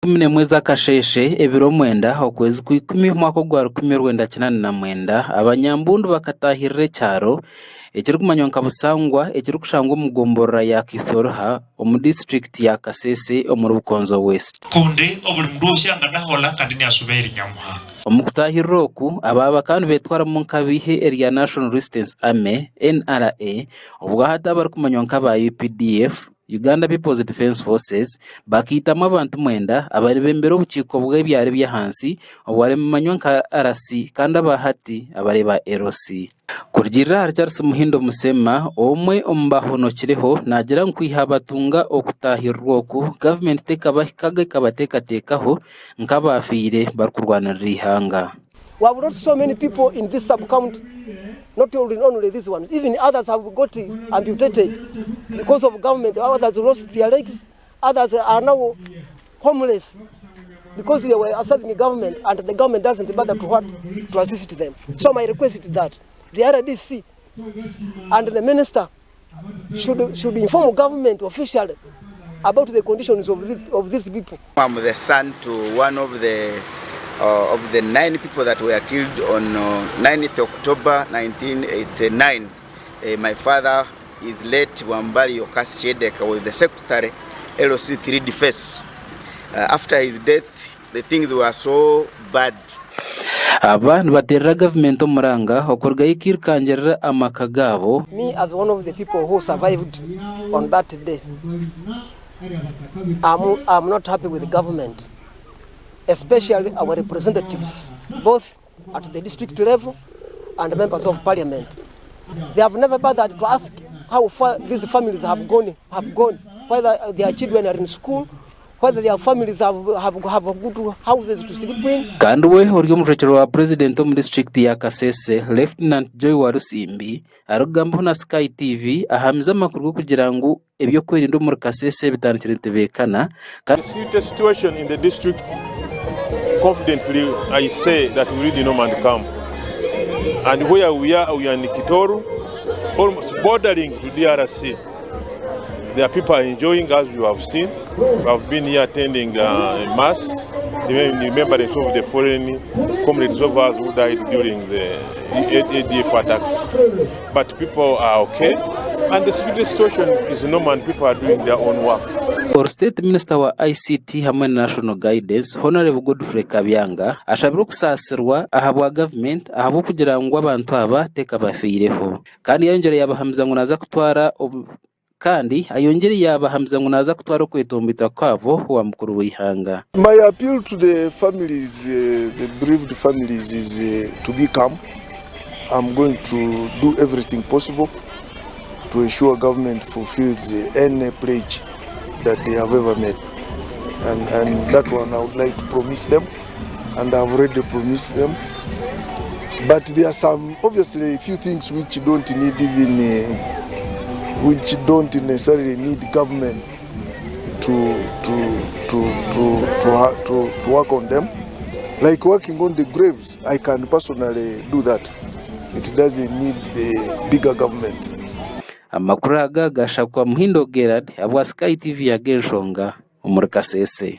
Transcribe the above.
Mune mweza Kasese ebiro Mwenda okwezi kw'ikumi umwaka gwa 1989 abanyambundu bakatahirira cyaro ekiri kumanywa nka Busangwa ekiri kushangwa mugombora ya Kithorha omu district ya Kasese omuri Bukonzo West kunde obuli mndushya nganahola kandi ni asuberi nyamuhanga omukutahirira oku ababa kandi betwara mu nkabihe area National Resistance Army NRA ubwo hata bari kumanywa nka ba UPDF Uganda People's Defense Forces bakitamo abantu mwenda abari bembera ubukiko bw'ebyari byahansi obwari mumanywa nka RC kandi abahati abari ba ROC kurgira Charles Muhindo Musema omwe ombahono kireho nagira nkwiha batunga okutahirwa oku government tekabahikaga kabatekatekaho nkabafire barkurwana rihanga. We have lost so many people in this sub-county, not only these ones. Even others have got amputated because of government. Others lost their legs. Others are now homeless because they were serving the government, and the government doesn't bother to assist them. So my request is that the RDC and the minister should inform government officially about the conditions of these people. I'm the son to one of the 9 people that were killed on 9th October 1989. My father is late Wambali Kasese was the secretary LOC 3 Defense. After his death, the things were so bad. Abantu baterera government omuranga okorga ikirkangerera amakagabo. Me as one of the people who survived on that day, I'm not happy with the government, especially our representatives, both at the district level and members of parliament. They have never bothered to ask how far these families have gone, whether their children are in school, whether their families have good houses to sleep in. Kandi we uri umushekero wa president mu district ya Kasese Lieutenant Joy Warusimbi arugamba na Sky TV ahamiza makuru kugira ngo ebyo kwerinda mu Kasese bitandikire tebekana. The situation in the district, confidently I say that we really no man come, and where we are in Kitoru, almost bordering to DRC. There are people enjoying, as you have seen. We have been here attending a mass, even remembrance of the foreign comrades of us who died during the ADF attacks. But people are okay, and the situation is normal, and people are doing their own work. Or State Minister wa ICT hamwe na National Guidance Honorable Godfrey Kabyanga ashabira kusasirwa ahabwa government ahabo kugira ngo abantu aba teka bafireho kandi yongere yabahamza ngo naza kutwara kandi ayongere yabahamza ngo naza kutwara kwetombita kwabo wa mukuru w'ihanga. My appeal to the families, the bereaved families, is to be calm. I'm going to do everything possible to ensure government fulfills any pledge that they have ever made, and that one I would like to promise them, and I've already promised them. But there are some, obviously, a few things which don't need even, which don't necessarily need government to work on them, like working on the graves. I can personally do that. It doesn't need the bigger government. Amakuru aga gashakwa Muhindo Gerard abwa Sky TV ya Genshonga omuri Kasese.